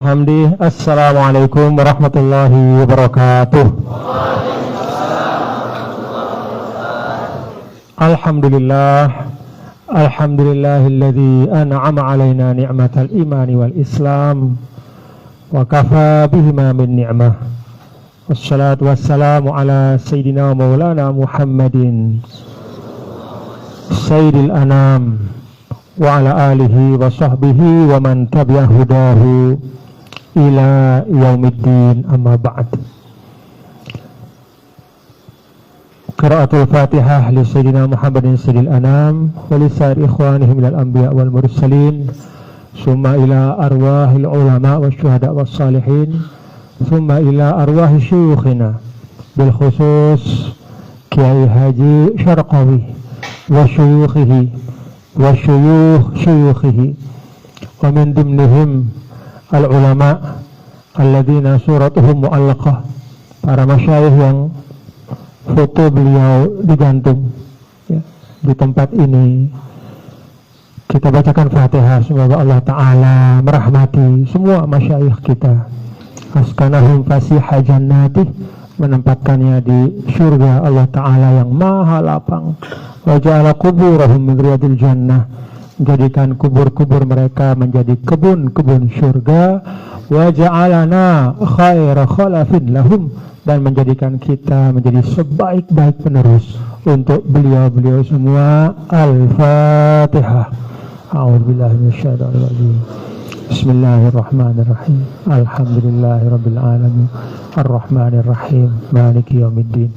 Hamdi. Assalamualaikum warahmatullahi wabarakatuh. Alhamdulillah, alhamdulillahilladzi an'ama alaina ni'matal imani wal islam wa kafa bihima min ni'mah. Wassalatu wassalamu ala sayyidina maulana Muhammadin sayyidil anam wa ala alihi wa sahbihi wa man tabi'ah hudahu ila yaumiddin, amma ba'd. Qiraatul Fatihah li Sayyidina Muhammadin sayyidil anam wa li sa'ir ikhwanihi minal anbiya wal mursalin, summa ila arwahil ulama wa syuhada was salihin, summa ila arwahi syuyukhina bil khusus Kiai Haji Syarqawi wa syuyukhihi wa syuyukhihi wa min dimnihim al-ulama alladzina suratuhum mu'allaqah, para masyayikh yang foto beliau digantung ya, di tempat ini. Kita bacakan Fatihah, semoga Allah Ta'ala merahmati semua masyayikh kita, askanahum fasiha jannati, menempatkannya di surga Allah Ta'ala yang maha lapang, wa ja'ala kuburahum min riyadil jannah, jadikan kubur-kubur mereka menjadi kebun-kebun surga, wa ja'alana khaira khalafin lahum, dan menjadikan kita menjadi sebaik-baik penerus untuk beliau-beliau semua. Al-Fatihah. A'udzubillahi minasyaitonir rajim. Bismillahirrahmanirrahim. Alhamdulillahirabbil alamin. Arrahmanir rahim. Maliki yaumiddin.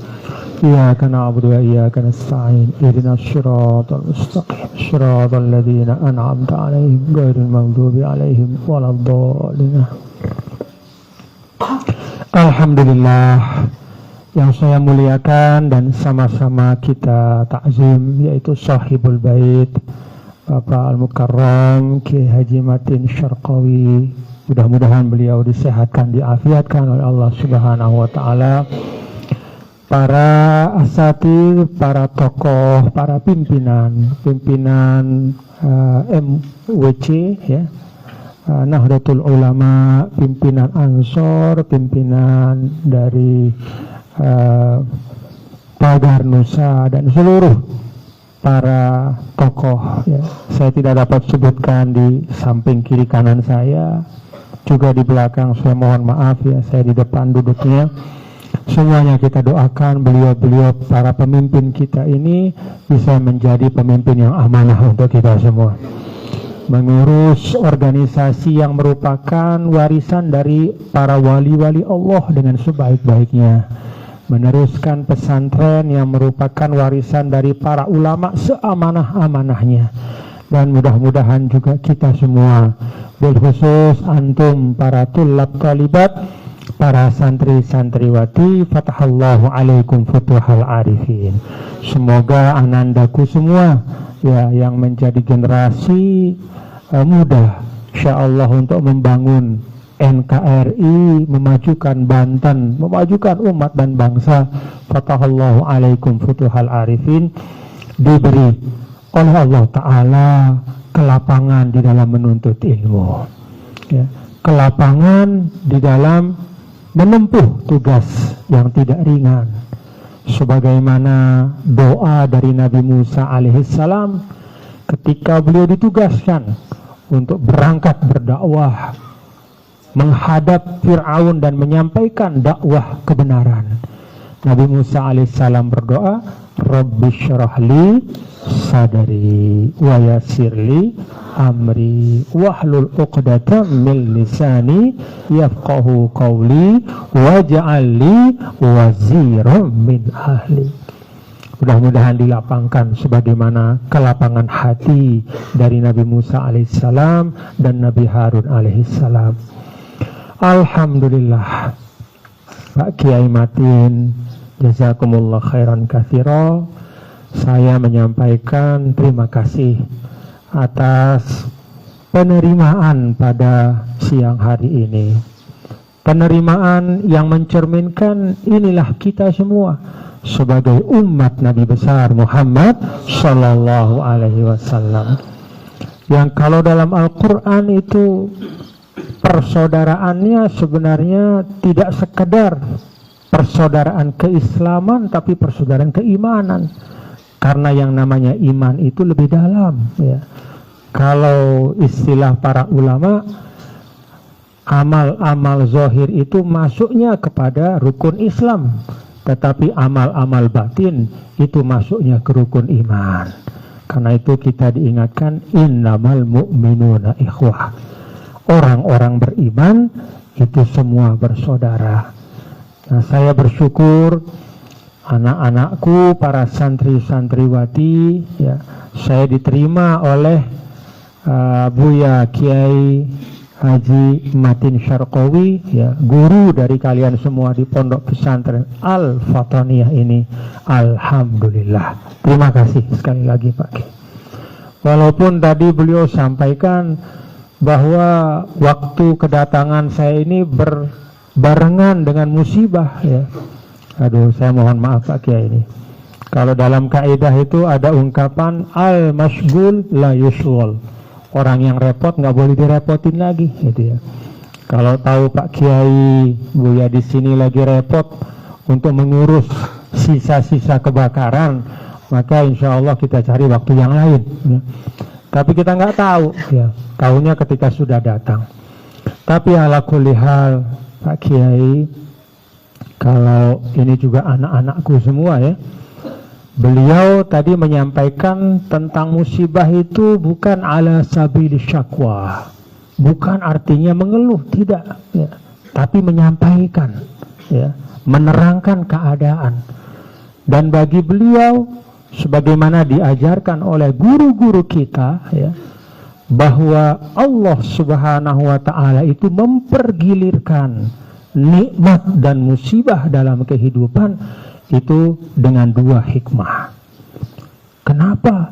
Iyyaka na'budu wa iyyaka nasta'in. Ihdinas siratal mustaqim. Siratal ladzina an'amta 'alaihim ghairil maghdubi 'alaihim waladdallin. Alhamdulillah, yang saya muliakan dan sama-sama kita takzim, yaitu sahibul bait Bapak Al-Mukarram Kiai Haji Matin Syarqawi. Mudah-mudahan beliau disehatkan, diafiatkan oleh Allah Subhanahu wa Ta'ala. Para asatidz, para tokoh, para pimpinan MWC ya, Nahdlatul Ulama, pimpinan Ansor, pimpinan dari Pagar Nusa, dan seluruh para tokoh ya. Saya tidak dapat sebutkan di samping kiri kanan saya, juga di belakang, saya mohon maaf ya, saya di depan duduknya. Semuanya kita doakan beliau-beliau para pemimpin kita ini bisa menjadi pemimpin yang amanah untuk kita semua, mengurus organisasi yang merupakan warisan dari para wali-wali Allah dengan sebaik-baiknya, meneruskan pesantren yang merupakan warisan dari para ulama seamanah-amanahnya, dan mudah-mudahan juga kita semua, bil khusus antum para tulab talibat, para santri-santriwati, fatahallahu alaikum futuhal arifin. Semoga anandaku semua ya, yang menjadi generasi muda insyaallah untuk membangun NKRI, memajukan Banten, memajukan umat dan bangsa, fatahallahu alaikum futuhal arifin, diberi oleh Allah Ta'ala kelapangan di dalam menuntut ilmu ya, kelapangan di dalam menempuh tugas yang tidak ringan, sebagaimana doa dari Nabi Musa alaihissalam ketika beliau ditugaskan untuk berangkat berdakwah menghadap Fir'aun dan menyampaikan dakwah kebenaran. Nabi Musa alaihissalam berdoa, Rabbi syrahli sadari wa yassirli amri wahlul uqdatam min lisani yafqahu qawli waj'alli waziran min ahli. Mudah-mudahan dilapangkan sebagaimana kelapangan hati dari Nabi Musa alaihissalam dan Nabi Harun alaihissalam. Alhamdulillah, Pak Kiai Matin, jazakumullah khairan katsira. Saya menyampaikan terima kasih atas penerimaan pada siang hari ini. Penerimaan yang mencerminkan inilah kita semua sebagai umat Nabi besar Muhammad Sallallahu Alaihi Wasallam, yang kalau dalam Al-Quran itu Persaudaraannya sebenarnya tidak sekedar persaudaraan keislaman, tapi persaudaraan keimanan. Karena yang namanya iman itu lebih dalam, ya. Kalau istilah para ulama, amal-amal zahir itu masuknya kepada rukun Islam, tetapi amal-amal batin itu masuknya ke rukun iman. Karena itu kita diingatkan, innamal mu'minuna ikhwah. Orang-orang beriman itu semua bersaudara. Nah, saya bersyukur anak-anakku, para santri-santriwati, ya, saya diterima oleh Buya Kiai Haji Matin Syarqawi, ya, guru dari kalian semua di Pondok Pesantren Al-Fataniyah ini. Alhamdulillah. Terima kasih sekali lagi Pak Kiai. Walaupun tadi beliau sampaikan bahwa waktu kedatangan saya ini berbarengan dengan musibah, ya. Aduh, saya mohon maaf Pak Kiai ini. Kalau dalam kaidah itu ada ungkapan al-mashghul la yushghal. Orang yang repot nggak boleh direpotin lagi, gitu ya. Kalau tahu Pak Kiai Buya di sini lagi repot untuk mengurus sisa-sisa kebakaran, maka insya Allah kita cari waktu yang lain, ya. Tapi kita nggak tahu, ya. Tahunya ketika sudah datang. Tapi ala kulli hal Pak Kiai, kalau ini juga anak-anakku semua, ya. Beliau tadi menyampaikan tentang musibah itu bukan ala sabili syakwa, bukan artinya mengeluh, tidak, ya. Tapi menyampaikan, ya, menerangkan keadaan. Dan bagi beliau, sebagaimana diajarkan oleh guru-guru kita, ya, bahwa Allah Subhanahu wa Ta'ala itu mempergilirkan nikmat dan musibah dalam kehidupan itu dengan dua hikmah. Kenapa?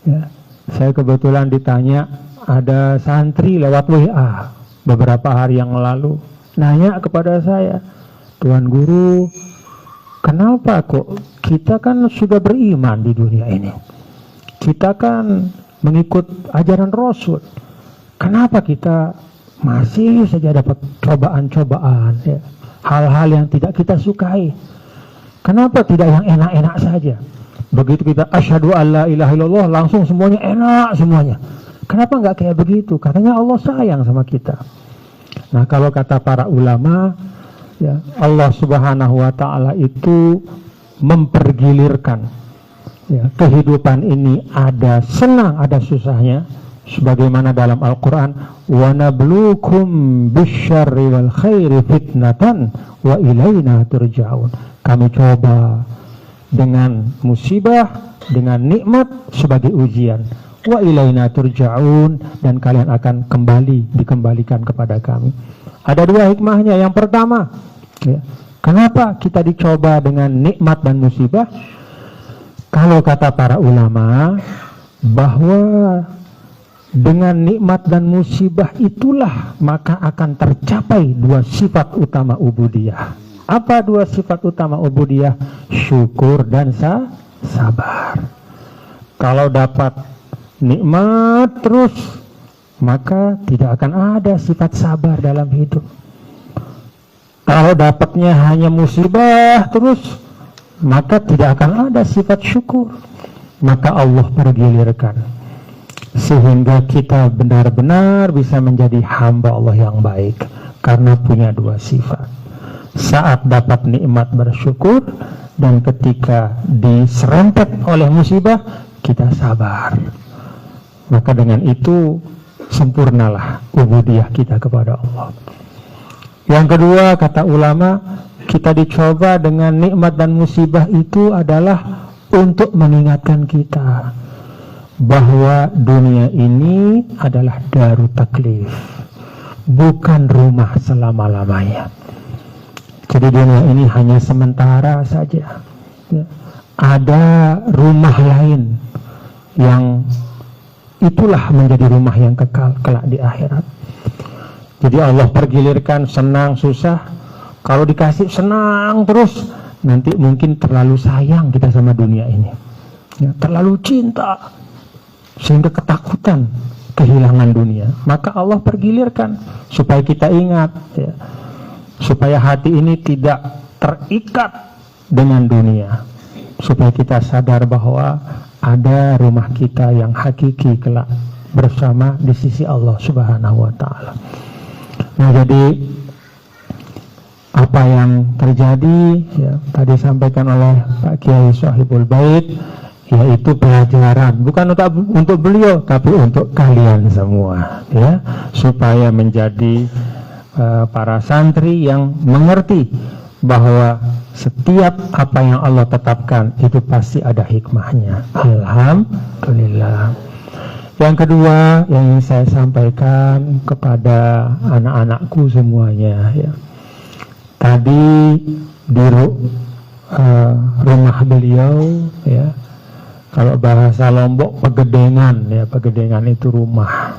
Ya, saya kebetulan ditanya, ada santri lewat WA beberapa hari yang lalu nanya kepada saya, Tuan Guru, kenapa kok kita kan sudah beriman di dunia ini, kita kan mengikut ajaran Rasul, kenapa kita masih saja dapat cobaan-cobaan, ya, hal-hal yang tidak kita sukai? Kenapa tidak yang enak-enak saja? Begitu kita asyhadu alla ilaha illallah langsung semuanya enak semuanya. Kenapa nggak kayak begitu? Katanya Allah sayang sama kita. Nah, kalau kata para ulama, ya, Allah Subhanahu wa Ta'ala itu mempergilirkan, ya, kehidupan ini ada senang ada susahnya, sebagaimana dalam Al-Quran, wa nabluukum bisyarri wal khairi fitnatan wa ilaina turja'un. Kami coba dengan musibah, dengan nikmat sebagai ujian. Wa ilaina turja'un, dan kalian akan dikembalikan kepada kami. Ada dua hikmahnya. Yang pertama, ya, kenapa kita dicoba dengan nikmat dan musibah? Kalau kata para ulama, bahwa dengan nikmat dan musibah itulah maka akan tercapai dua sifat utama ubudiyah. Apa dua sifat utama ubudiyah? Syukur dan sabar. Kalau dapat nikmat terus, maka tidak akan ada sifat sabar dalam hidup. Kalau dapatnya hanya musibah terus, maka tidak akan ada sifat syukur. Maka Allah pergilirkan sehingga kita benar-benar bisa menjadi hamba Allah yang baik, karena punya dua sifat. Saat dapat nikmat bersyukur, dan ketika diserempet oleh musibah kita sabar. Maka dengan itu sempurnalah ubudiyah kita kepada Allah. Yang kedua, kata ulama, kita dicoba dengan nikmat dan musibah itu adalah untuk mengingatkan kita bahwa dunia ini adalah daru taklif, bukan rumah selama-lamanya. Jadi dunia ini hanya sementara saja, ya. Ada rumah lain yang itulah menjadi rumah yang kekal kelak di akhirat. Jadi Allah pergilirkan senang susah. Kalau dikasih senang terus, nanti mungkin terlalu sayang kita sama dunia ini, ya, terlalu cinta sehingga ketakutan kehilangan dunia. Maka Allah pergilirkan supaya kita ingat, ya, supaya hati ini tidak terikat dengan dunia, supaya kita sadar bahwa ada rumah kita yang hakiki kelak bersama di sisi Allah Subhanahu wa Ta'ala. Nah, jadi apa yang terjadi, ya, tadi sampaikan oleh Pak Kiai Sohibul Bait, yaitu pelajaran bukan untuk beliau tapi untuk kalian semua, ya, supaya menjadi para santri yang mengerti bahwa setiap apa yang Allah tetapkan itu pasti ada hikmahnya. Alhamdulillah. Yang kedua yang ingin saya sampaikan kepada anak-anakku semuanya, ya, tadi di rumah beliau, ya, kalau bahasa Lombok pegedengan, ya, pegedengan itu rumah.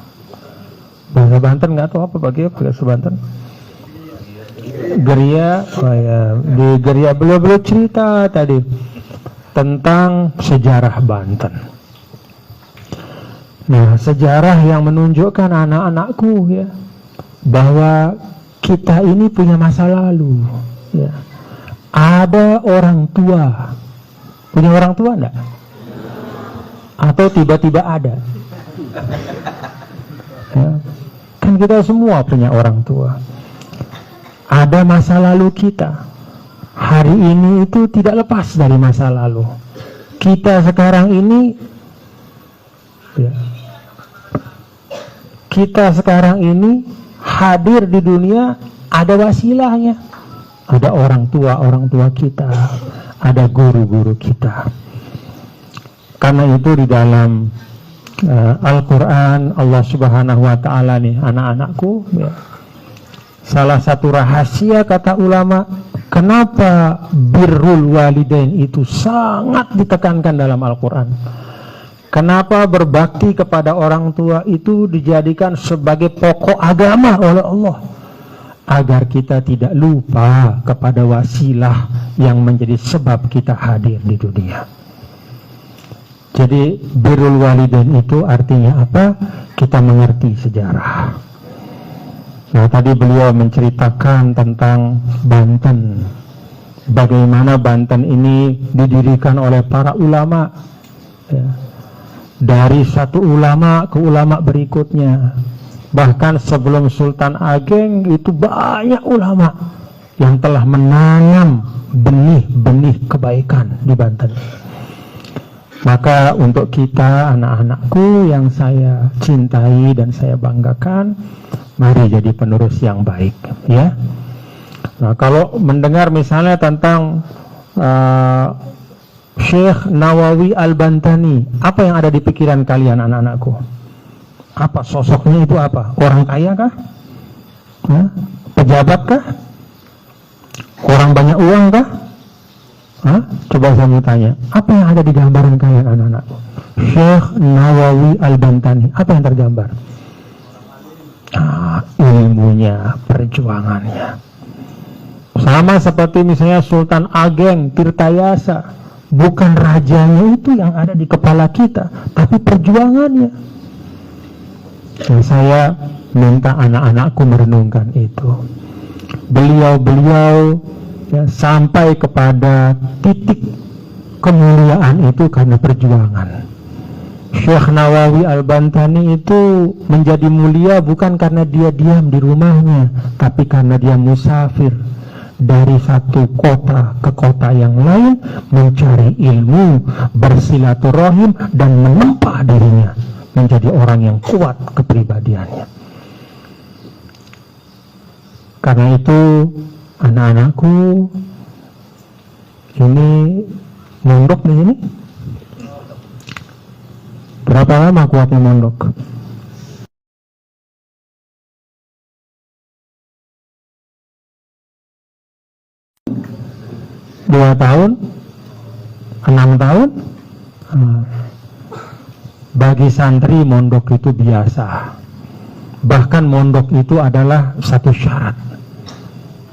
Bahasa Banten nggak tahu apa bahasa Banten. Geria, oh ya, di Geria beliau cerita tadi tentang sejarah Banten. Nah, sejarah yang menunjukkan anak-anakku, ya, bahwa kita ini punya masa lalu, ya. Ada orang tua, punya orang tua enggak? Atau tiba-tiba ada, ya, kan kita semua punya orang tua. Ada masa lalu kita. Hari ini itu tidak lepas dari masa lalu. Kita sekarang ini, ya, kita sekarang ini hadir di dunia ada wasilahnya. Ada orang tua kita, ada guru-guru kita. Karena itu di dalam Al-Quran Allah Subhanahu wa Ta'ala nih, anak-anakku, ya, salah satu rahasia kata ulama kenapa birrul walidain itu sangat ditekankan dalam Al-Quran, kenapa berbakti kepada orang tua itu dijadikan sebagai pokok agama oleh Allah, agar kita tidak lupa kepada wasilah yang menjadi sebab kita hadir di dunia. Jadi birrul walidain itu artinya apa? Kita mengerti sejarah. Nah, tadi beliau menceritakan tentang Banten, bagaimana Banten ini didirikan oleh para ulama, ya, dari satu ulama ke ulama berikutnya. Bahkan sebelum Sultan Ageng itu banyak ulama yang telah menanam benih-benih kebaikan di Banten. Maka untuk kita, anak-anakku yang saya cintai dan saya banggakan, mari jadi penerus yang baik, ya. Nah, kalau mendengar misalnya tentang Syekh Nawawi Al-Bantani, apa yang ada di pikiran kalian, anak-anakku? Apa sosoknya itu? Apa? Orang kaya kah? Hah? Pejabat kah? Orang banyak uang kah? Hah? Coba saya mau tanya, apa yang ada di gambaran kalian, anak-anakku? Syekh Nawawi Al-Bantani, apa yang tergambar? Ilmunya, perjuangannya. Sama seperti misalnya Sultan Ageng Tirtayasa, bukan rajanya itu yang ada di kepala kita, tapi perjuangannya. Dan saya minta anak-anakku merenungkan itu. Beliau-beliau, ya, sampai kepada titik kemuliaan itu karena perjuangan. Syekh Nawawi Al-Bantani itu menjadi mulia bukan karena dia diam di rumahnya, tapi karena dia musafir dari satu kota ke kota yang lain, mencari ilmu, bersilaturahim, dan menempa dirinya menjadi orang yang kuat kepribadiannya. Karena itu, anak-anakku, ini mondok di sini. Berapa lama kuatnya mondok? Dua tahun? 6 tahun? Bagi santri mondok itu biasa. Bahkan mondok itu adalah satu syarat.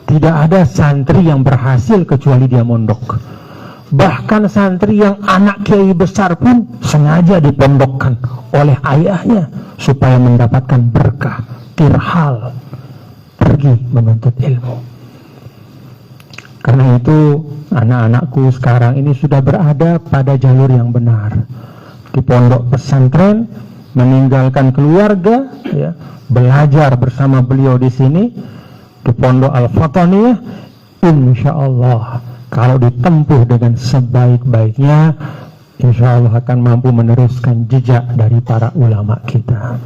Tidak ada santri yang berhasil kecuali dia mondok. Bahkan santri yang anak kiai besar pun sengaja dipondokkan oleh ayahnya supaya mendapatkan berkah, tirhal, pergi menuntut ilmu. Karena itu anak-anakku sekarang ini sudah berada pada jalur yang benar, di pondok pesantren, meninggalkan keluarga, ya, belajar bersama beliau di sini di pondok Al-Fataniyah. Insya Allah kalau ditempuh dengan sebaik-baiknya, insya Allah akan mampu meneruskan jejak dari para ulama kita.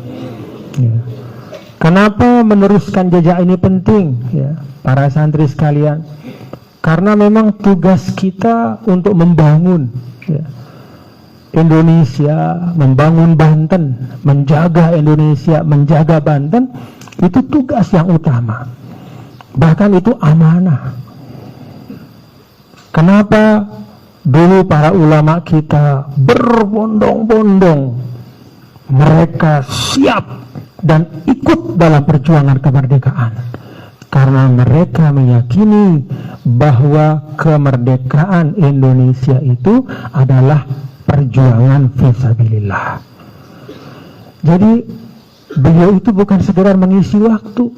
Ya. Kenapa meneruskan jejak ini penting, ya, para santri sekalian? Karena memang tugas kita untuk membangun, ya, Indonesia, membangun Banten, menjaga Indonesia, menjaga Banten, itu tugas yang utama. Bahkan itu amanah. Kenapa dulu para ulama kita berbondong-bondong, mereka siap dan ikut dalam perjuangan kemerdekaan? Karena mereka meyakini bahwa kemerdekaan Indonesia itu adalah perjuangan fisabilillah. Jadi beliau itu bukan sekedar mengisi waktu,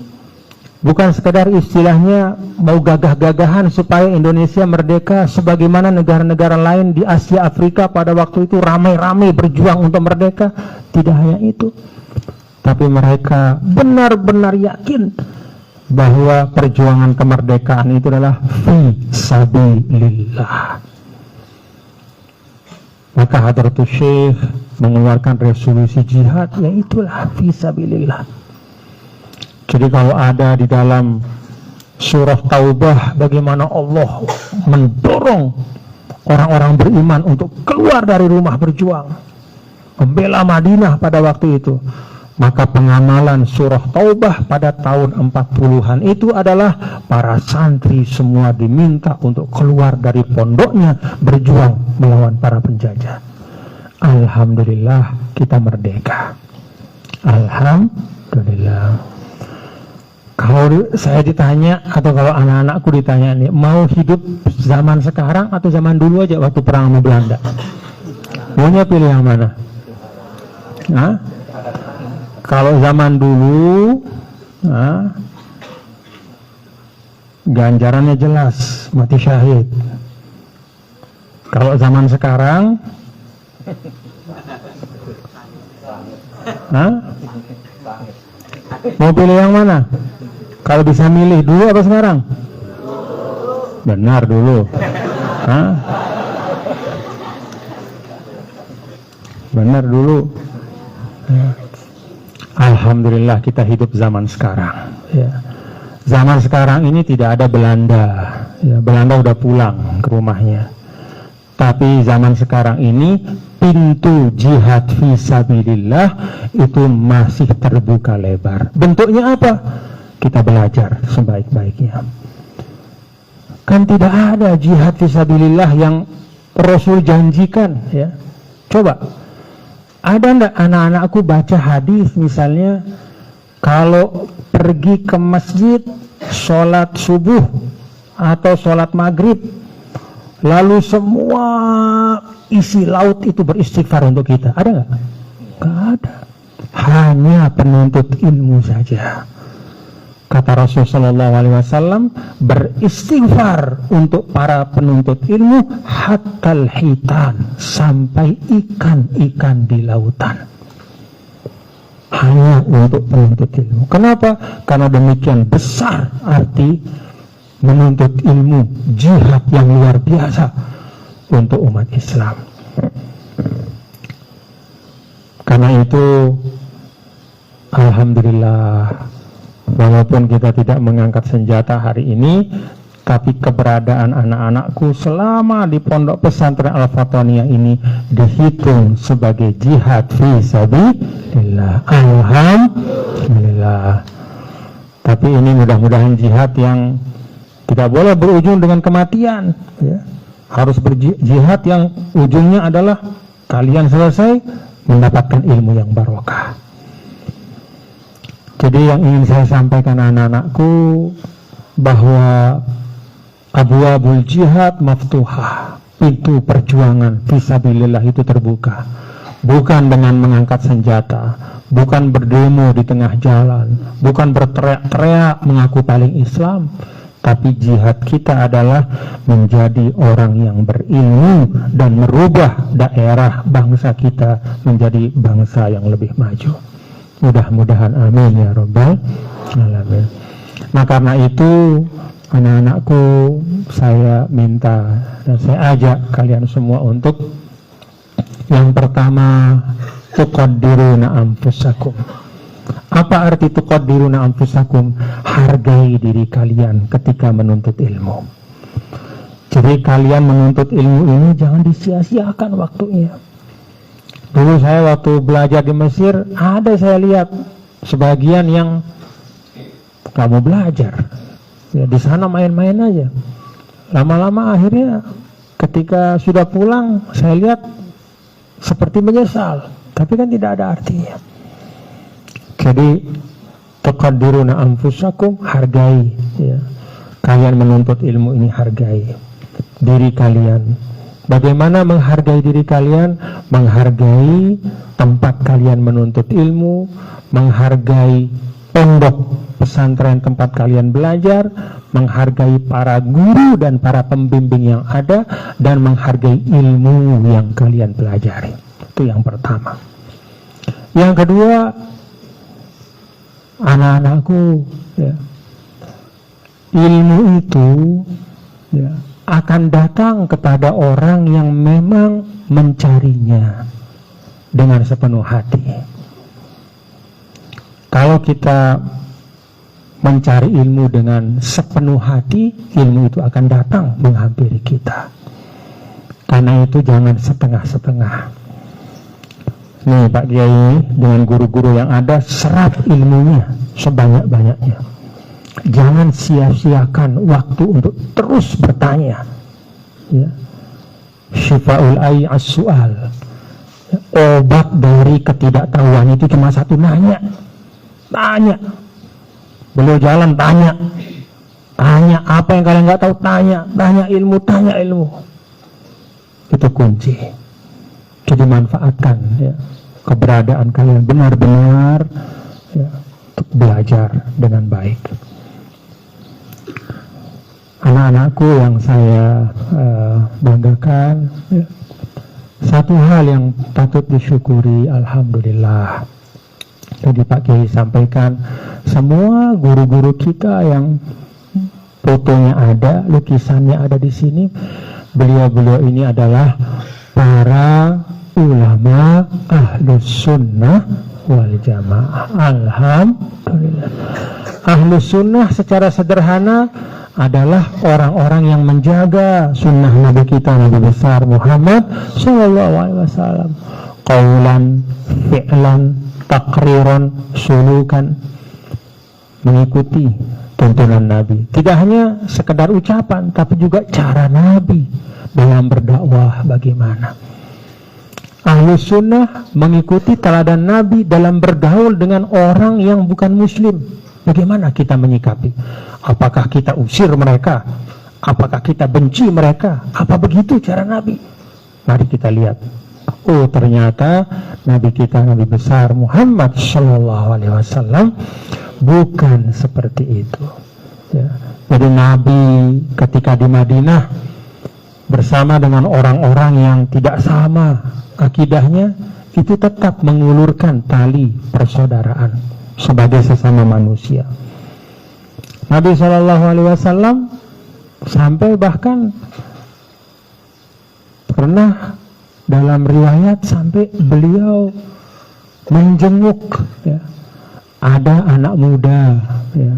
bukan sekedar istilahnya mau gagah-gagahan supaya Indonesia merdeka sebagaimana negara-negara lain di Asia Afrika pada waktu itu ramai-ramai berjuang untuk merdeka. Tidak hanya itu, tapi mereka benar-benar yakin bahwa perjuangan kemerdekaan itu adalah fisabilillah. Maka Hadratus Syekh mengeluarkan resolusi jihad, yaitulah fisabilillah. Jadi kalau ada di dalam surah Taubah bagaimana Allah mendorong orang-orang beriman untuk keluar dari rumah berjuang, membela Madinah pada waktu itu, maka pengamalan surah Taubah pada tahun 40-an itu adalah para santri semua diminta untuk keluar dari pondoknya berjuang melawan para penjajah. Alhamdulillah kita merdeka. Alhamdulillah. Kalau saya ditanya atau kalau anak-anakku ditanya nih, mau hidup zaman sekarang atau zaman dulu aja waktu perang sama Belanda? Maunya pilih yang mana? Hah? Kalau zaman dulu, ganjarannya jelas, mati syahid. Kalau zaman sekarang, mau pilih yang mana? Kalau bisa milih dulu apa sekarang? Benar dulu. Benar dulu. Alhamdulillah kita hidup zaman sekarang, ya. Zaman sekarang ini tidak ada Belanda, ya. Belanda udah pulang ke rumahnya. Tapi zaman sekarang ini pintu jihad fisabilillah itu masih terbuka lebar. Bentuknya apa? Kita belajar sebaik-baiknya. Kan tidak ada jihad fisabilillah yang Rasul janjikan, ya. Coba, ada enggak anak-anakku baca hadis misalnya kalau pergi ke masjid sholat subuh atau sholat maghrib lalu semua isi laut itu beristighfar untuk kita? Ada enggak? Enggak ada. Hanya penuntut ilmu saja. Kata Rasulullah SAW, beristighfar untuk para penuntut ilmu hatal hitan, sampai ikan-ikan di lautan. Hanya untuk penuntut ilmu. Kenapa? Karena demikian besar arti menuntut ilmu, jihad yang luar biasa untuk umat Islam. Karena itu alhamdulillah, walaupun kita tidak mengangkat senjata hari ini, tapi keberadaan anak-anakku selama di pondok pesantren Al-Fataniyah ini dihitung sebagai jihad fisabilillah. Alhamdulillah. Tapi ini mudah-mudahan jihad yang tidak boleh berujung dengan kematian, ya. Harus berjihad yang ujungnya adalah kalian selesai mendapatkan ilmu yang barokah. Jadi yang ingin saya sampaikan anak-anakku bahwa abwabul jihad maftuhah, pintu perjuangan fisabilillah itu terbuka. Bukan dengan mengangkat senjata, bukan berdemo di tengah jalan, bukan berteriak-teriak mengaku paling Islam, tapi jihad kita adalah menjadi orang yang berilmu dan merubah daerah bangsa kita menjadi bangsa yang lebih maju. Mudah-mudahan amin ya rabbal alamin. Nah karena itu anak-anakku, saya minta dan saya ajak kalian semua untuk yang pertama, tuqaddiruna anfusakum. Apa arti tuqaddiruna anfusakum? Hargai diri kalian ketika menuntut ilmu. Jadi kalian menuntut ilmu ini jangan disia-siakan waktunya. Dulu saya waktu belajar di Mesir, ada saya lihat sebagian yang gak mau belajar. Ya, di sana main-main aja. Lama-lama akhirnya ketika sudah pulang, saya lihat seperti menyesal, tapi kan tidak ada artinya. Jadi tuqaddiruna anfusakum, hargai ya. Kalian menuntut ilmu ini, hargai diri kalian. Bagaimana menghargai diri kalian? Menghargai tempat kalian menuntut ilmu, menghargai pondok pesantren tempat kalian belajar, menghargai para guru dan para pembimbing yang ada, dan menghargai ilmu yang kalian pelajari. Itu yang pertama. Yang kedua, anak-anakku, ya, ilmu itu ya, akan datang kepada orang yang memang mencarinya dengan sepenuh hati. Kalau kita mencari ilmu dengan sepenuh hati, ilmu itu akan datang menghampiri kita. Karena itu jangan setengah-setengah. Nih Pak Kiai, dengan guru-guru yang ada, serap ilmunya sebanyak-banyaknya. Jangan sia-siakan waktu untuk terus bertanya. Ya. Syifa'ul ai as-su'al. Obat dari ketidaktahuan itu cuma satu, nanya. Tanya. Beliau jalan, tanya apa yang kalian nggak tahu, tanya ilmu. Itu kunci. Jadi manfaatkan ya, keberadaan kalian benar-benar ya, untuk belajar dengan baik. Anak-anakku yang saya banggakan ya, satu hal yang patut disyukuri, alhamdulillah. Jadi Pak Kiai sampaikan, semua guru-guru kita yang fotonya ada, lukisannya ada di sini, beliau-beliau ini adalah para ulama ahlus sunnah wal jamaah. Alhamdulillah. Ahlus sunnah secara sederhana adalah orang-orang yang menjaga sunnah Nabi kita, Nabi besar Muhammad SAW, qaulan, fi'lan, takriran, sulukan, mengikuti tuntunan Nabi. Tidak hanya sekedar ucapan, tapi juga cara Nabi dalam berdakwah bagaimana. Ahlus sunnah mengikuti teladan Nabi dalam bergaul dengan orang yang bukan muslim. Bagaimana kita menyikapi? Apakah kita usir mereka? Apakah kita benci mereka? Apa begitu cara Nabi? Mari kita lihat. Oh, ternyata Nabi kita, Nabi besar Muhammad SAW bukan seperti itu ya. Jadi Nabi ketika di Madinah bersama dengan orang-orang yang tidak sama akidahnya, itu tetap mengulurkan tali persaudaraan sebagai sesama manusia. Nabi SAW sampai bahkan pernah dalam riwayat sampai beliau menjenguk ya, ada anak muda ya.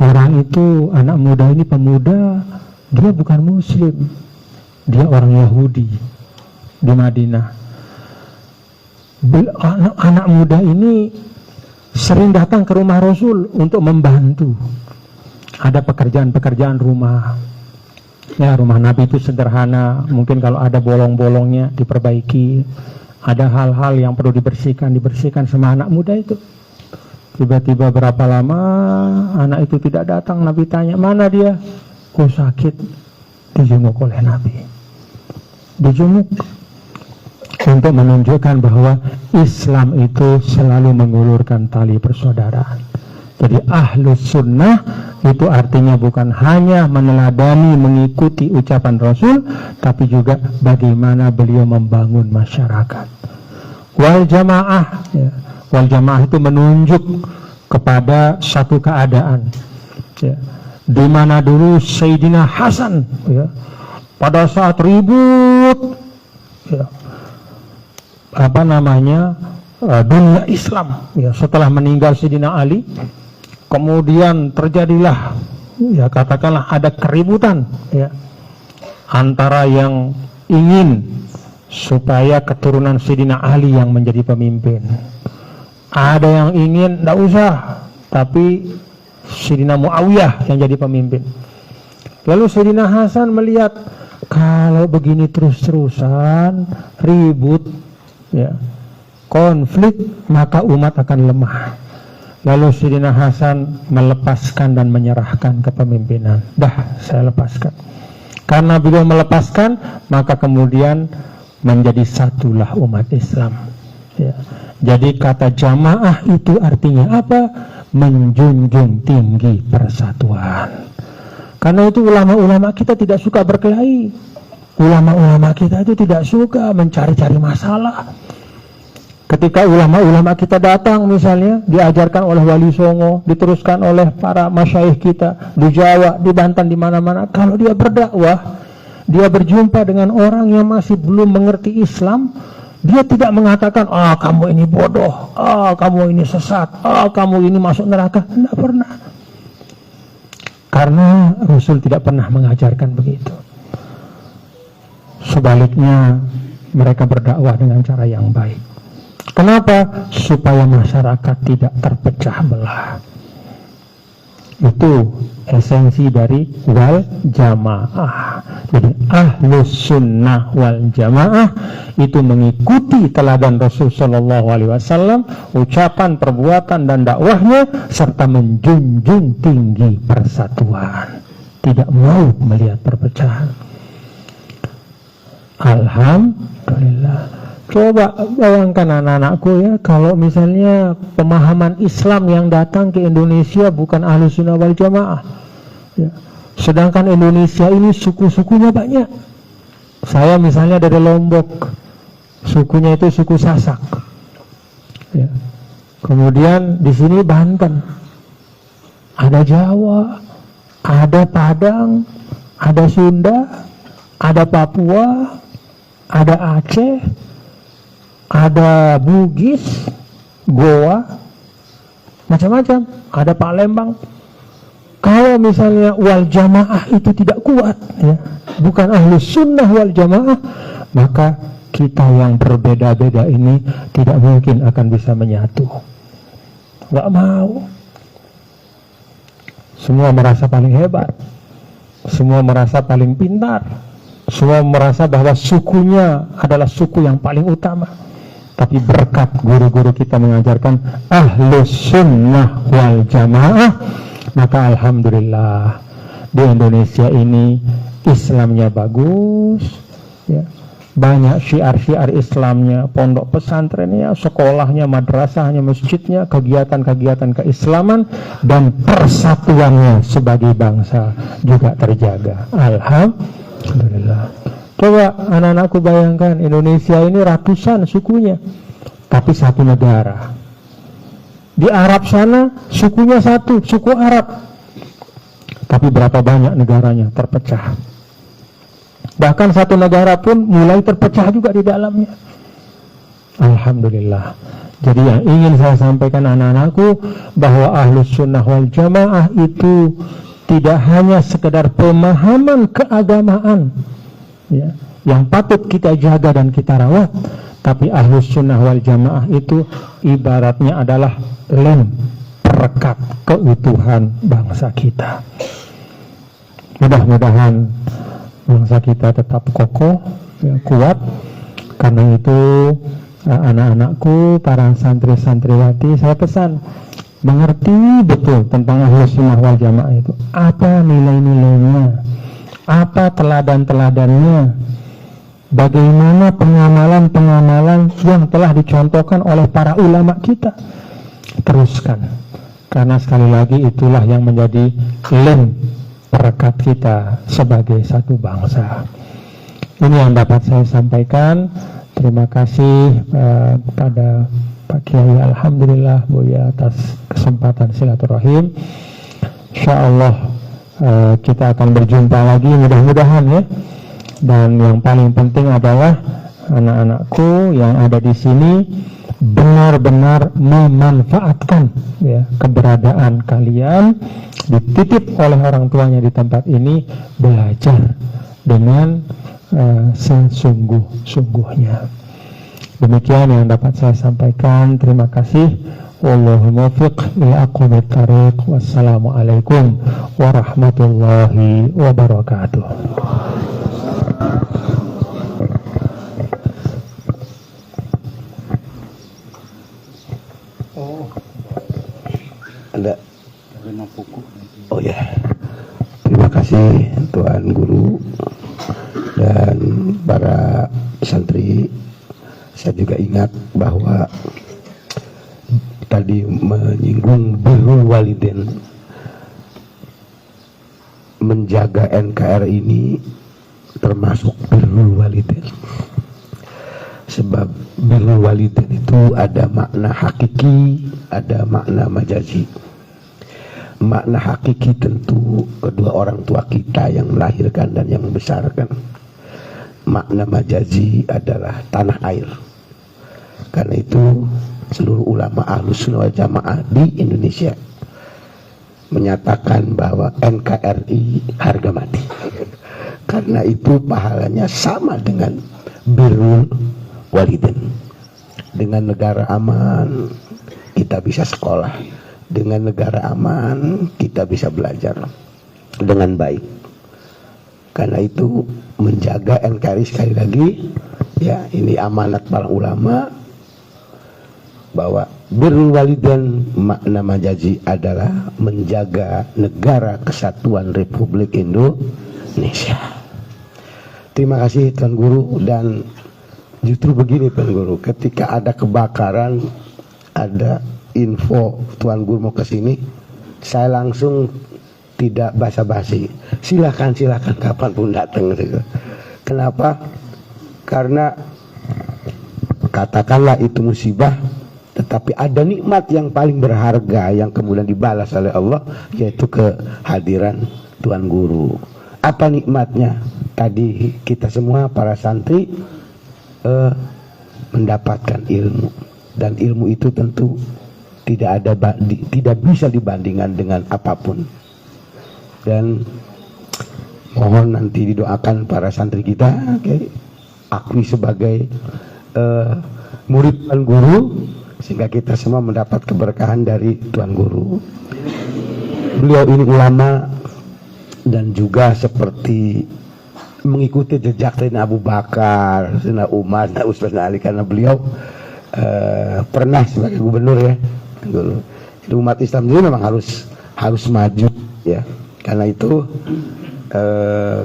Orang itu, anak muda ini pemuda, dia bukan muslim, dia orang Yahudi di Madinah. Anak muda ini sering datang ke rumah Rasul untuk membantu. Ada pekerjaan-pekerjaan rumah. Ya, rumah Nabi itu sederhana, mungkin kalau ada bolong-bolongnya diperbaiki, ada hal-hal yang perlu dibersihkan sama anak muda itu. Tiba-tiba berapa lama anak itu tidak datang, Nabi tanya, mana dia? Oh, sakit, dijenguk oleh Nabi. dijemuk, untuk menunjukkan bahwa Islam itu selalu mengulurkan tali persaudaraan. Jadi ahlus sunnah itu artinya bukan hanya meneladani, mengikuti ucapan Rasul, tapi juga bagaimana beliau membangun masyarakat. Wal jamaah, ya. Wal jamaah itu menunjuk kepada satu keadaan, ya. Di mana dulu Sayyidina Hasan, ya, pada saat ribut, ya, dunia Islam, ya, setelah meninggal Sayyidina Ali, kemudian terjadilah, ya, katakanlah ada keributan, ya, antara yang ingin supaya keturunan Sayyidina Ali yang menjadi pemimpin, ada yang ingin tidak usah, tapi Sayyidina Muawiyah yang jadi pemimpin. Lalu Sayyidina Hasan melihat kalau begini terus-terusan ribut, ya, konflik, maka umat akan lemah. Lalu Sayyidina Hasan melepaskan dan menyerahkan kepemimpinan. Dah, saya lepaskan. Karena beliau melepaskan, maka kemudian menjadi satulah umat Islam, ya. Jadi kata jamaah itu artinya apa? Menjunjung tinggi persatuan. Karena itu ulama-ulama kita tidak suka berkelahi. Ulama-ulama kita itu tidak suka mencari-cari masalah. Ketika ulama-ulama kita datang misalnya, diajarkan oleh Wali Songo, diteruskan oleh para masyayikh kita di Jawa, di Banten, di mana-mana. Kalau dia berdakwah, dia berjumpa dengan orang yang masih belum mengerti Islam, dia tidak mengatakan, kamu ini bodoh, kamu ini sesat, kamu ini masuk neraka. Tidak pernah. Karena Rasul tidak pernah mengajarkan begitu. Sebaliknya, mereka berdakwah dengan cara yang baik. Kenapa? Supaya masyarakat tidak terpecah belah. Itu esensi dari wal jamaah. Jadi ahlus sunnah wal jamaah itu mengikuti teladan Rasul Shallallahu Alaihi Wasallam, ucapan, perbuatan dan dakwahnya, serta menjunjung tinggi persatuan, tidak mau melihat perpecahan. Alhamdulillah. Coba bayangkan anak-anakku, ya, kalau misalnya pemahaman Islam yang datang ke Indonesia bukan Ahlus Sunnah wal Jamaah, ya. Sedangkan Indonesia ini suku-sukunya banyak. Saya misalnya dari Lombok, sukunya itu suku Sasak, ya. Kemudian di sini Banten, ada Jawa, ada Padang, ada Sunda, ada Papua, ada Aceh, ada Bugis, Goa, macam-macam, ada Palembang. Kalau misalnya wal jamaah itu tidak kuat, ya, bukan ahlus sunnah wal jamaah, maka kita yang berbeda-beda ini tidak mungkin akan bisa menyatu. Gak mau. Semua merasa paling hebat, semua merasa paling pintar, semua merasa bahwa sukunya adalah suku yang paling utama. Tapi berkat guru-guru kita mengajarkan ahlus sunnah wal jamaah, maka alhamdulillah di Indonesia ini Islamnya bagus, ya. Banyak syiar-syiar Islamnya, pondok pesantrennya, sekolahnya, madrasahnya, masjidnya, kegiatan-kegiatan keislaman dan persatuannya sebagai bangsa juga terjaga. Alhamdulillah. Coba anak-anakku bayangkan, Indonesia ini ratusan sukunya, tapi satu negara. Di Arab sana sukunya satu, suku Arab, tapi berapa banyak negaranya terpecah. Bahkan satu negara pun mulai terpecah juga di dalamnya. Alhamdulillah. Jadi yang ingin saya sampaikan anak-anakku, bahwa ahlus sunnah wal jamaah itu tidak hanya sekedar pemahaman keagamaan, ya, yang patut kita jaga dan kita rawat, tapi ahlus sunnah wal jamaah itu ibaratnya adalah lem perekat keutuhan bangsa kita. Mudah-mudahan bangsa kita tetap kokoh, ya, kuat. Karena itu anak-anakku, para santri-santriwati, saya pesan mengerti betul tentang ahlus sunnah wal jamaah itu. Apa nilai-nilainya, apa teladan-teladannya, bagaimana pengamalan-pengamalan yang telah dicontohkan oleh para ulama kita. Teruskan, karena sekali lagi itulah yang menjadi lem perekat kita sebagai satu bangsa. Ini yang dapat saya sampaikan. Terima kasih kepada Pak Kiai, alhamdulillah Buya atas kesempatan silaturahim. Insyaallah kita akan berjumpa lagi mudah-mudahan ya. Dan yang paling penting adalah anak-anakku yang ada di sini benar-benar memanfaatkan ya keberadaan kalian, dititip oleh orang tuanya di tempat ini, belajar dengan sesungguh-sungguhnya. Demikian yang dapat saya sampaikan. Terima kasih. Wallahul muwaffiq ila aqwamit thariq. Wassalamualaikum warahmatullahi wabarakatuh. Ada 5 buku. Oh ya. Terima kasih Tuan Guru dan para santri. Saya juga ingat bahwa tadi menyinggung birrul walidain. Menjaga NKRI ini termasuk birrul walidain. Sebab birrul walidain itu ada makna hakiki, ada makna majazi. Makna hakiki tentu kedua orang tua kita yang melahirkan dan yang membesarkan. Makna majazi adalah tanah air. Karena itu seluruh ulama Ahlus Sunnah wal Jamaah di Indonesia menyatakan bahwa NKRI harga mati. Karena itu pahalanya sama dengan birrul walidain. Dengan negara aman kita bisa sekolah. Dengan negara aman kita bisa belajar dengan baik. Karena itu menjaga NKRI sekali lagi ya, ini amanat para ulama bahwa birrul walidain makna majazi adalah menjaga negara kesatuan Republik Indonesia. Terima kasih Tuan Guru. Dan justru begini Tuan Guru, ketika ada kebakaran, ada info Tuan Guru mau ke sini, saya langsung tidak basa-basi. Silakan kapanpun datang. Kenapa? Karena katakanlah itu musibah, tetapi ada nikmat yang paling berharga yang kemudian dibalas oleh Allah, yaitu kehadiran Tuan Guru. Apa nikmatnya? Tadi kita semua para santri mendapatkan ilmu, dan ilmu itu tentu tidak bisa dibandingkan dengan apapun. Dan mohon nanti didoakan para santri kita, akui sebagai murid Tuan Guru, sehingga kita semua mendapat keberkahan dari Tuan Guru. Beliau ini ulama dan juga seperti mengikuti jejak Sayyidina Abu Bakar, Sayyidina Umar, Sayyidina Utsman, Ali, karena beliau pernah sebagai gubernur ya. Jadi umat Islam ini memang harus maju ya. Karena itu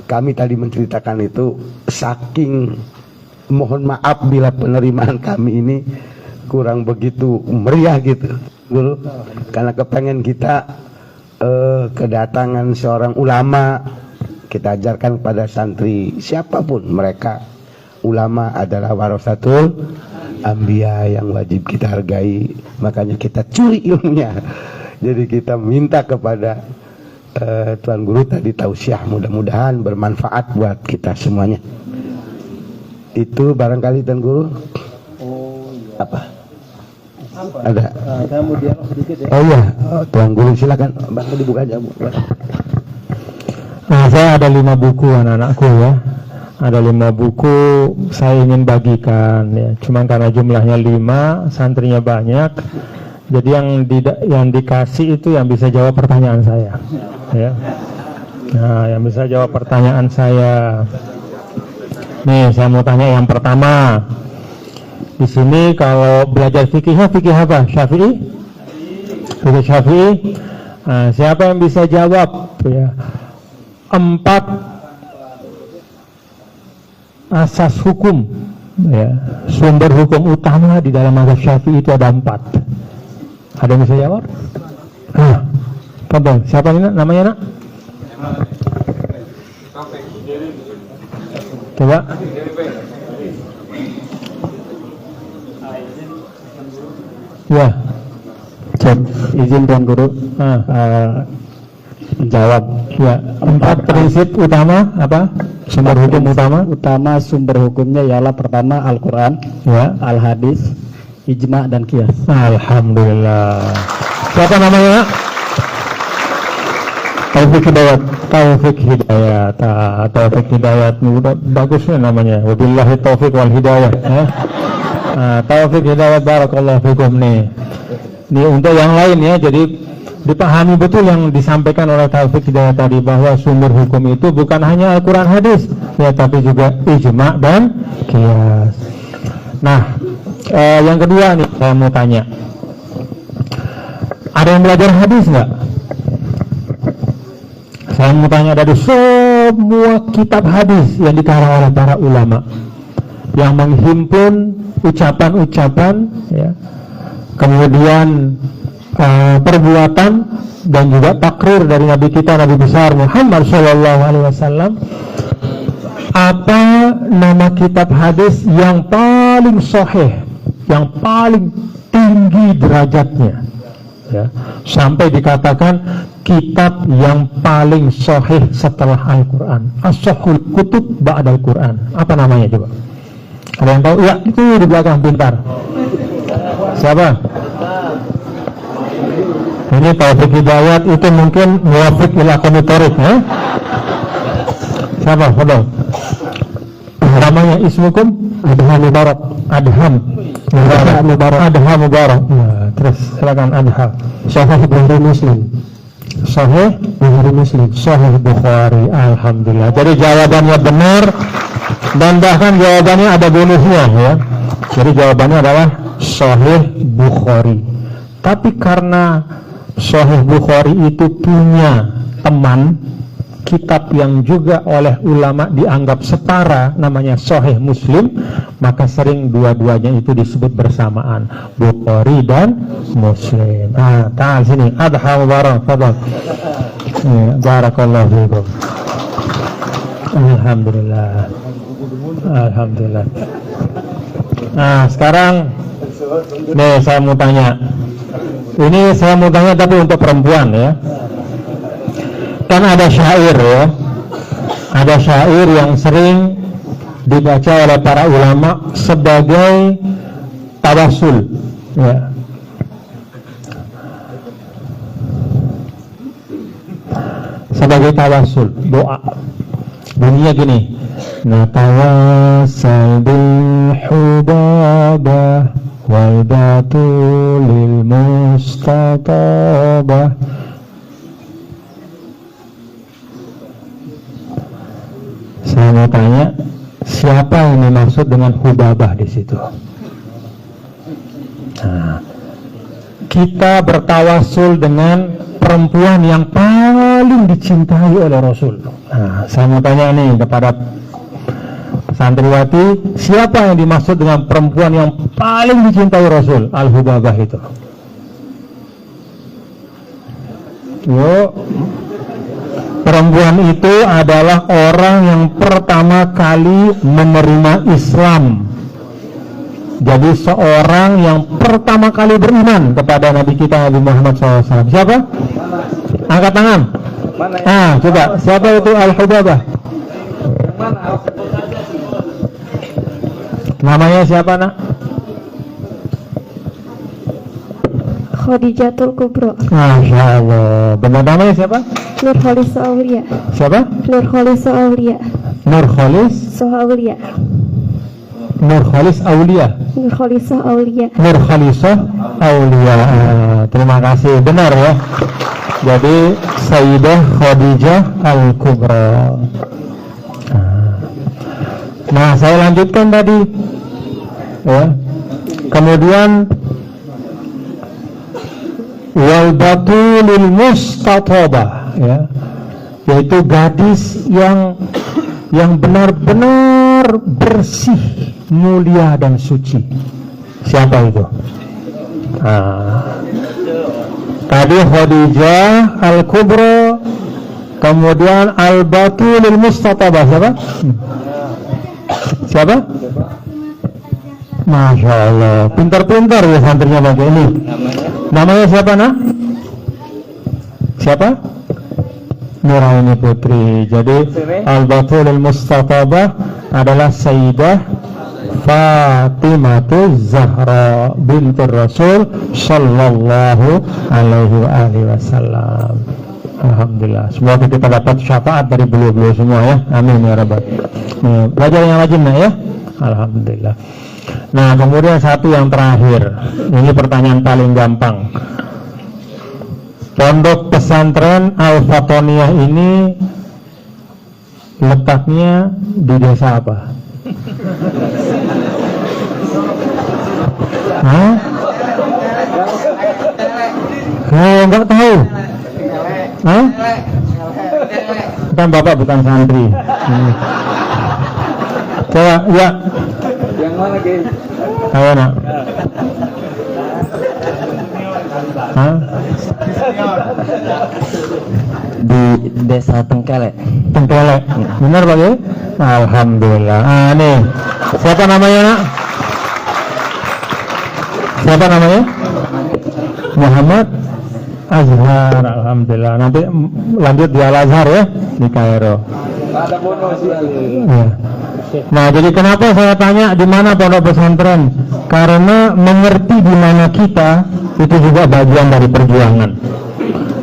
kami tadi menceritakan itu, saking mohon maaf bila penerimaan kami ini kurang begitu meriah gitu Guru, karena kepengen kita kedatangan seorang ulama, kita ajarkan pada santri siapapun mereka, ulama adalah warasatul Anbiya yang wajib kita hargai, makanya kita curi ilmunya. Jadi kita minta kepada Tuan Guru tadi tausiah, mudah-mudahan bermanfaat buat kita semuanya. Itu barangkali Tuan Guru. Apa? Ada? Saya mau dialog sedikit ya. Oh iya, Tuan Guru silakan. Bantu dibuka aja, Bu. Nah, saya ada 5 buku anak-anakku ya. Ada 5 buku saya ingin bagikan ya. Cuman karena jumlahnya 5, santrinya banyak, jadi yang dikasih itu yang bisa jawab pertanyaan saya ya. Nah, yang bisa jawab pertanyaan saya. Nih, saya mau tanya yang pertama. Di sini kalau belajar fikih apa? Syafi'i? Fikih Syafi'i. Nah, siapa yang bisa jawab ya? 4 asas hukum, ya, sumber hukum utama di dalam mazhab Syafi'i itu ada 4. Ada yang bisa jawab? Fadhol. Siapa ini namanya, Nak? Coba. Ya. Cek, izin Tuan Guru jawab. Ya, 4 prinsip utama apa? Sumber hukum utama. Sumber hukumnya ialah pertama Al-Quran, Ya. Al-Hadis, Ijma' dan Qiyas. Alhamdulillah. Siapa namanya? Taufik Hidayat. Taufik Hidayat. Udah bagusnya namanya. Wabillahi taufik wal hidayah. Taufik Hidayat, barakallahu fikum nih. Ini untuk yang lain ya, jadi dipahami betul yang disampaikan oleh Taufik Hidayat tadi, bahwa sumber hukum itu bukan hanya Al-Quran hadis, ya, tapi juga ijma' dan qiyas. Nah, yang kedua nih saya mau tanya, ada yang belajar hadis nggak? Saya mau tanya, dari semua kitab hadis yang dikarang oleh para ulama yang menghimpun ucapan-ucapan, ya, kemudian perbuatan dan juga takrir dari Nabi kita, Nabi besar Muhammad SAW, apa nama kitab hadis yang paling sahih, yang paling tinggi derajatnya, ya, sampai dikatakan kitab yang paling sahih setelah Al-Quran, as-sahhul kutub ba'dal Quran? Apa namanya coba? Ada yang tahu? Ya, itu di belakang, pintar. Siapa? Ini Taufik Hidayat, itu mungkin muwafiq ila komitorik, ya? Siapa? Fadol. Namanya ismukum? Adham Mubarak. Adham Mubarak. Ya, terus silakan Adham. Sahih Bukhari Muslim. Sahih Bukhari Muslim. Sahih Bukhari. Alhamdulillah. Jadi jawabannya benar, dan bahkan jawabannya ada bonusnya, ya. Jadi jawabannya adalah Sahih Bukhari. Tapi karena Sahih Bukhari itu punya teman kitab yang juga oleh ulama dianggap setara, namanya Sahih Muslim, maka sering dua-duanya itu disebut bersamaan, Bukhari dan Muslim. Ta'al sini, Adha Mubarak, fadhal. Barakallahu fiikum. Alhamdulillah. Nah, sekarang nih saya mau tanya. Ini saya mau tanya tapi untuk perempuan, ya. Kan ada syair, ya. Ada syair yang sering dibaca oleh para ulama sebagai tawassul, ya. Sebagai tawassul, doa. Bunyinya gini, natawassal bil hubabah wal batulil mustatabah. Saya mau tanya, siapa yang dimaksud dengan hubabah di situ? Nah, kita bertawasul dengan perempuan yang paling dicintai oleh Rasul. Nah, saya mau tanya nih kepada santriwati, siapa yang dimaksud dengan perempuan yang paling dicintai Rasul? Al-Hubabah itu. Yuk. Perempuan itu adalah orang yang pertama kali menerima Islam. Jadi seorang yang pertama kali beriman kepada Nabi kita Nabi Muhammad SAW. Siapa? Angkat tangan. Coba, siapa itu Al-Hubabah? Namanya siapa, Nak? Khadijatul Kubro. Masya Allah. Benar namanya siapa? Nurholis Aulia. Siapa? Nurholis Aulia. Nurholis Aulia. Nurholis Aulia. Nurholis Aulia. Nurholis Aulia. Terima kasih. Benar, ya. Jadi Sayyidah Khadijah Al-Kubra. Nah, saya lanjutkan tadi, ya. Kemudian wal batulil mustatabah, ya, yaitu gadis yang yang benar-benar bersih, mulia dan suci. Siapa itu? Tadi Khadijah Al-Kubra, kemudian Al-Batulil Mustatabah. Siapa? Masya Allah, pintar-pintar ya santrinya bagi ini. Namanya siapa, nak? Siapa? Nuraini Putri. Jadi Al-Batulil Mustatabah adalah Sayyidah Fatimatu Zahra bintur Rasul Sallallahu Alaihi Wasallam. Alhamdulillah, semoga kita dapat syafaat dari beliau-beliau semua ya. Amin ya rabbal. Belajar yang rajin ya. Alhamdulillah. Nah, kemudian satu yang terakhir. Ini pertanyaan paling gampang. Pondok pesantren Al-Fatoniyah ini letaknya di desa apa? Hah? Enggak tahu. Hah? Kan bapak bukan santri. Coba ya. Yang mana lagi? Ayo nak. Hah? Di desa Tengkelek. Tengkelek. Benar Pak Kiai? Alhamdulillah. Nih. Siapa namanya, nak? Siapa namanya? Muhammad Azhar. Alhamdulillah. Nanti lanjut di Al-Azhar ya, di Kairo. Ada bonus ya. Nah, jadi kenapa saya tanya di mana pondok pesantren? Karena mengerti di mana kita itu juga bagian dari perjuangan.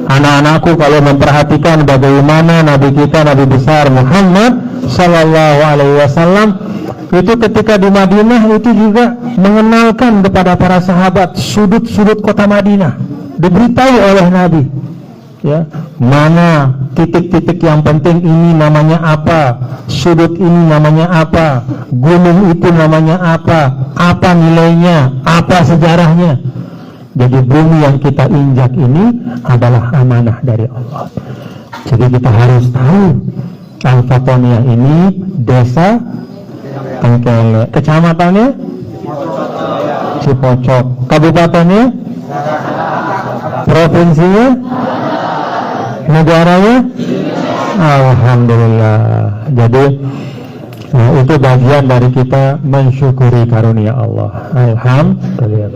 Anak-anakku kalau memperhatikan bagaimana Nabi kita, Nabi besar Muhammad Sallallahu Alaihi Wasallam itu ketika di Madinah itu juga mengenalkan kepada para sahabat sudut-sudut kota Madinah, diberitahu oleh Nabi ya, mana titik-titik yang penting ini namanya apa, sudut ini namanya apa, gunung itu namanya apa nilainya, apa sejarahnya. Jadi bumi yang kita injak ini adalah amanah dari Allah. Jadi kita harus tahu Al-Fatoniyah ini desa Tengkelek, kecamatannya Cipocok, kabupatennya, provinsinya, negaranya. Alhamdulillah. Jadi itu bagian dari kita mensyukuri karunia Allah. Alhamdulillah.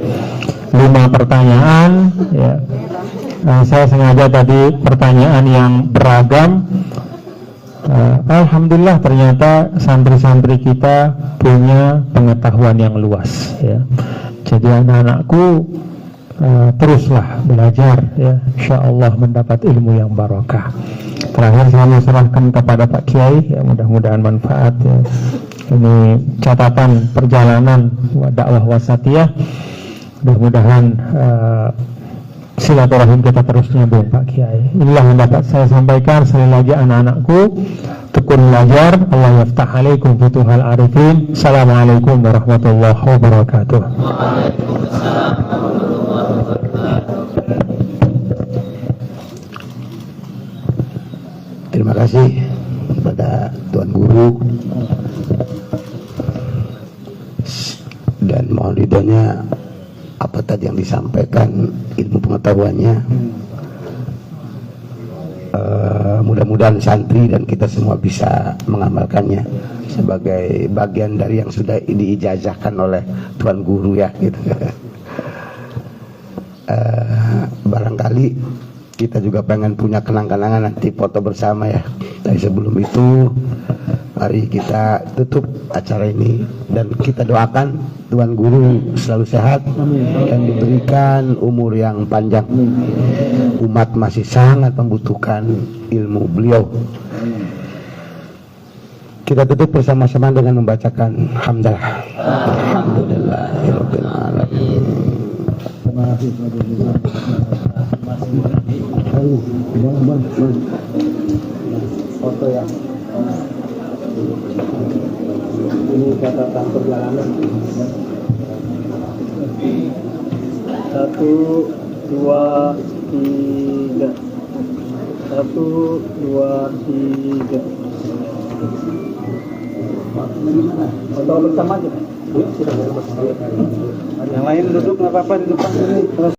5 pertanyaan ya. Saya sengaja tadi pertanyaan yang beragam. Alhamdulillah ternyata santri-santri kita punya pengetahuan yang luas ya. Jadi anak-anakku teruslah belajar ya, insyaallah mendapat ilmu yang barokah. Terakhir saya mau serahkan kepada Pak Kiai ya, mudah-mudahan manfaat ya. Ini catatan perjalanan dakwah wasatiyah. Mudah-mudahan silaturahim kita terus nyambung Pak Kiai. Inilah yang dapat saya sampaikan. Sekali lagi anak-anakku, tekun belajar. Allah yaftah alaikum futuhal arifin. Assalamualaikum warahmatullahi wabarakatuh. Terima kasih kepada Tuan Guru dan mohon ridhonya apa tadi yang disampaikan, ilmu pengetahuannya. Mudah-mudahan santri dan kita semua bisa mengamalkannya sebagai bagian dari yang sudah diijazahkan oleh Tuan Guru ya gitu. Barangkali kita juga pengen punya kenang-kenangan nanti foto bersama ya. Tapi sebelum itu mari kita tutup acara ini dan kita doakan Tuan Guru selalu sehat dan diberikan umur yang panjang. Umat masih sangat membutuhkan ilmu beliau. Kita tutup bersama-sama dengan membacakan hamdalah. Alhamdulillahirabbil alamin. Terima kasih. Foto ya. Ini catatan perjalanan. 1, 2, 3. 1, 2, 3. Foto bersama aja. Yang lain duduk nggak apa-apa di depan sini. Terus